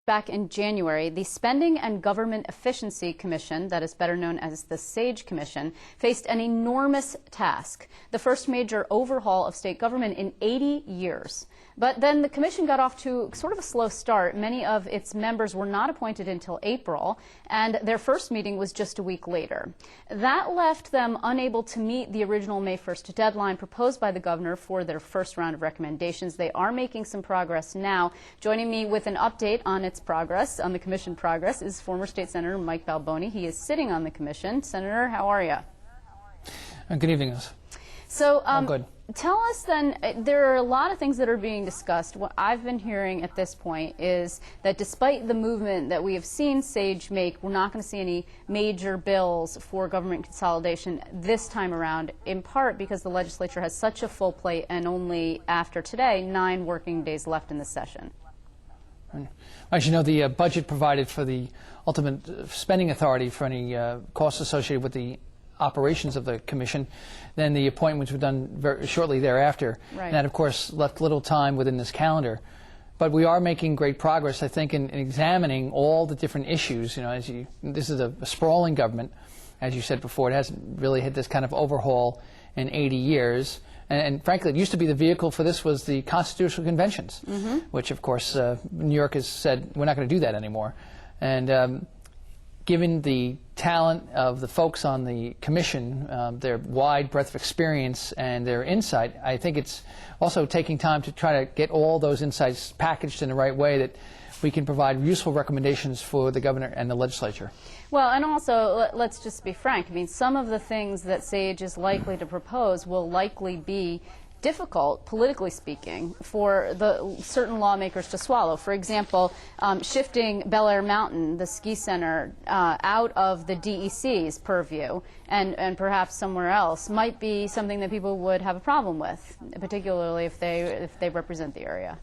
Back in January, the Spending and Government Efficiency Commission, that is better known as the SAGE Commission, faced an enormous task, the first major overhaul of state government in 80 years. But then the commission got off to sort of a slow start. Many of its members were not appointed until April, and their first meeting was just a week later. That left them unable to meet the original May 1st deadline proposed by the governor for their first round of recommendations. They are making some progress now. Joining me with an update on its progress, on the commission progress, is former State Senator Mike Balboni. He is sitting on the commission. Senator, how are you? Good evening. So, good. Tell us then, there are a lot of things that are being discussed. What I've been hearing at this point is that despite the movement that we have seen SAGE make, we're not going to see any major bills for government consolidation this time around, in part because the legislature has such a full plate and only, after today, 9 working days left in the session. As you know, the budget provided for the ultimate spending authority for any costs associated with the operations of the commission. Then the appointments were done very shortly thereafter. Right. And that, of course, left little time within this calendar. But we are making great progress, I think, in examining all the different issues. You know, this is a sprawling government, as you said before. It hasn't really had this kind of overhaul in 80 years. And frankly, it used to be the vehicle for this was the constitutional conventions, which, of course, New York has said we're not going to do that anymore. And given the talent of the folks on the commission, their wide breadth of experience and their insight, I think it's also taking time to try to get all those insights packaged in the right way that we can provide useful recommendations for the governor and the legislature. Well, and also, let's just be frank. I mean, some of the things that SAGE is likely to propose will likely be difficult, politically speaking, for the certain lawmakers to swallow. For example, shifting Bel Air Mountain, the ski center, out of the DEC's purview and perhaps somewhere else might be something that people would have a problem with, particularly if they represent the area.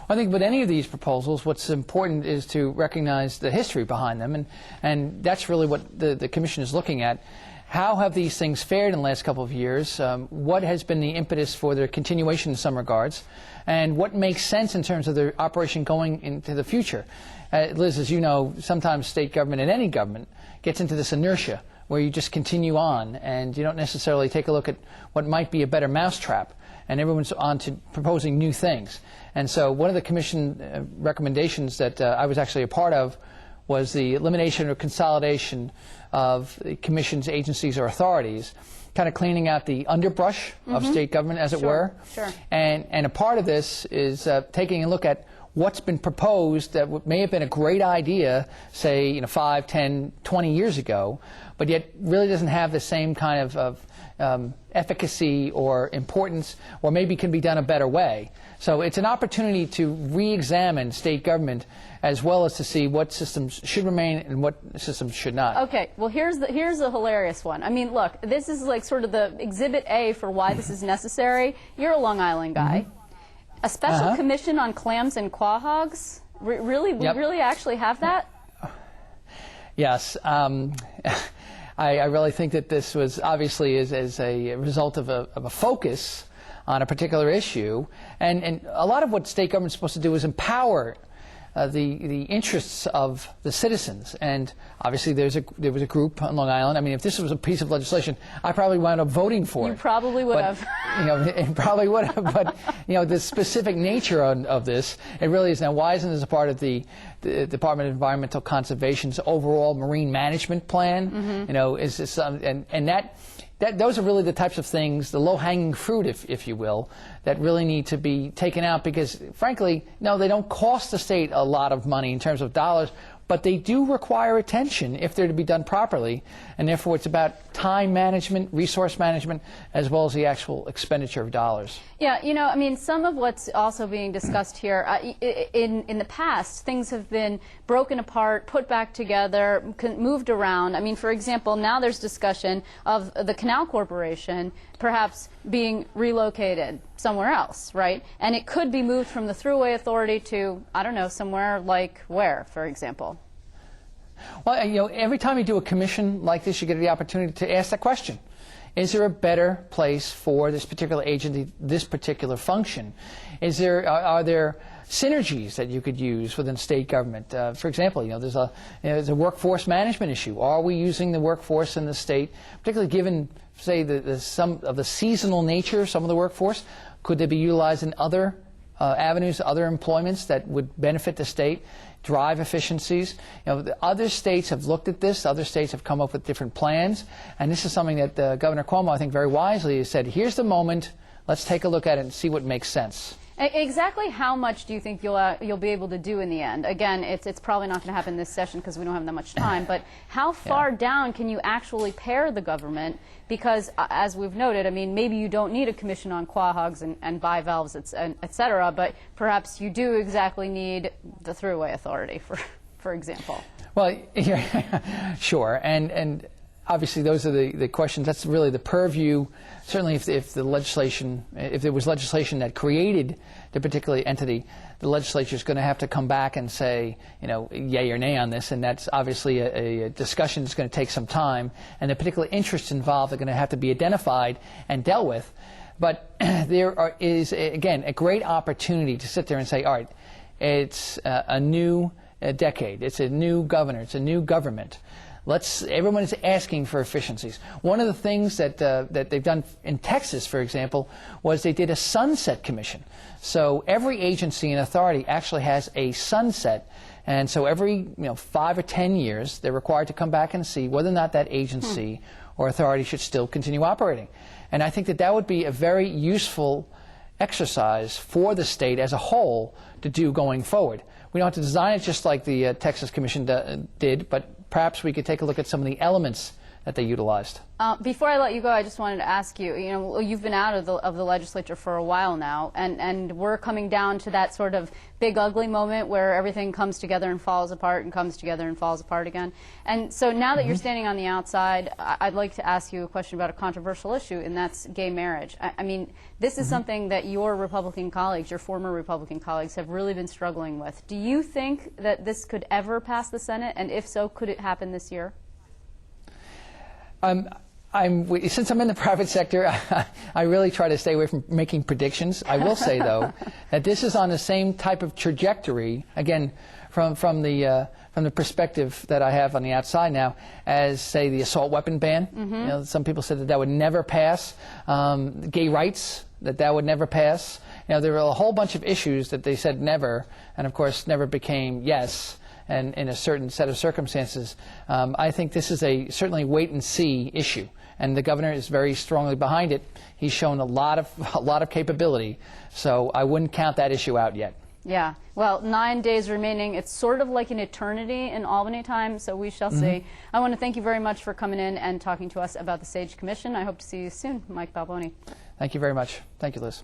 I think with any of these proposals, what's important is to recognize the history behind them, and that's really what the Commission is looking at. How have these things fared in the last couple of years? What has been the impetus for their continuation in some regards? And what makes sense in terms of their operation going into the future? Liz, as you know, sometimes state government and any government gets into this inertia where you just continue on and you don't necessarily take a look at what might be a better mousetrap, and everyone's on to proposing new things. And so one of the Commission recommendations that I was actually a part of was the elimination or consolidation of the Commission's agencies or authorities, kind of cleaning out the underbrush of state government, as it were. Sure. And a part of this is taking a look at what's been proposed that may have been a great idea, say, 5, 10, 20 years ago, but yet really doesn't have the same kind of efficacy or importance, or maybe can be done a better way. So it's an opportunity to re-examine state government as well as to see what systems should remain and what systems should not. Okay, well here's a hilarious one. I mean, look, this is like sort of the exhibit A for why this is necessary. You're a Long Island guy. A special commission on clams and quahogs? Really? We really actually have that? Yes. I really think that this was obviously as a result of a focus on a particular issue, and a lot of what state government is supposed to do is empower the interests of the citizens. And obviously there was a group on Long Island. I mean, if this was a piece of legislation, I probably wound up voting for it. You probably would have. It probably would have. But the specific nature of this, it really is. Now, why isn't this a part of the Department of Environmental Conservation's overall marine management plan? Is this those are really the types of things, the low-hanging fruit, if you will, that really need to be taken out because, frankly, no, they don't cost the state a lot of money in terms of dollars, but they do require attention if they're to be done properly, and therefore it's about time management, resource management, as well as the actual expenditure of dollars. Yeah, I mean, some of what's also being discussed here, in the past, things have been broken apart, put back together, moved around. I mean, for example, now there's discussion of the Canal Corporation perhaps being relocated somewhere else, right? And it could be moved from the Thruway Authority to, I don't know, somewhere like where, for example? Well, every time you do a commission like this, you get the opportunity to ask that question. Is there a better place for this particular agency, this particular function? Are there synergies that you could use within state government. For example, there's a workforce management issue. Are we using the workforce in the state, particularly given, say, some of the seasonal nature of some of the workforce? Could they be utilized in other avenues, other employments that would benefit the state, drive efficiencies? The other states have looked at this. Other states have come up with different plans, and this is something that Governor Cuomo, I think, very wisely has said, here's the moment. Let's take a look at it and see what makes sense. Exactly how much do you think you'll be able to do in the end? Again, it's probably not going to happen this session because we don't have that much time, but how far down can you actually pare the government? Because, as we've noted, I mean, maybe you don't need a commission on quahogs and bivalves, et cetera, but perhaps you do exactly need the Thruway Authority, for example. Well, yeah, sure, and obviously those are the questions. That's really the purview. Certainly if there was legislation that created the particular entity, the legislature is going to have to come back and say, yay or nay on this, and that's obviously a discussion that's going to take some time, and the particular interests involved are going to have to be identified and dealt with. But there is, again, a great opportunity to sit there and say, all right, it's a new decade, it's a new governor, it's a new government. Everyone is asking for efficiencies. One of the things that they've done in Texas, for example, was they did a sunset commission. So every agency and authority actually has a sunset, and so every 5 or 10 years they're required to come back and see whether or not that agency or authority should still continue operating. And I think that would be a very useful exercise for the state as a whole to do going forward. We don't have to design it just like the Texas Commission did, but perhaps we could take a look at some of the elements that they utilized. Before I let you go, I just wanted to ask you, you've been out of the legislature for a while now, and we're coming down to that sort of big ugly moment where everything comes together and falls apart and comes together and falls apart again. And so now that you're standing on the outside, I'd like to ask you a question about a controversial issue, and that's gay marriage. I mean, this is something that your Republican colleagues, your former Republican colleagues, have really been struggling with. Do you think that this could ever pass the Senate, and if so, could it happen this year? Since I'm in the private sector, I really try to stay away from making predictions. I will say, though, that this is on the same type of trajectory, again, from the perspective that I have on the outside now, as, say, the assault weapon ban. Some people said that would never pass. Gay rights, that would never pass. There were a whole bunch of issues that they said never, and of course never became yes. And in a certain set of circumstances, I think this is a certainly wait-and-see issue, and the governor is very strongly behind it. He's shown a lot of capability, so I wouldn't count that issue out yet. Yeah. Well, 9 days remaining. It's sort of like an eternity in Albany time, so we shall see. I want to thank you very much for coming in and talking to us about the SAGE Commission. I hope to see you soon, Mike Balboni. Thank you very much. Thank you, Liz.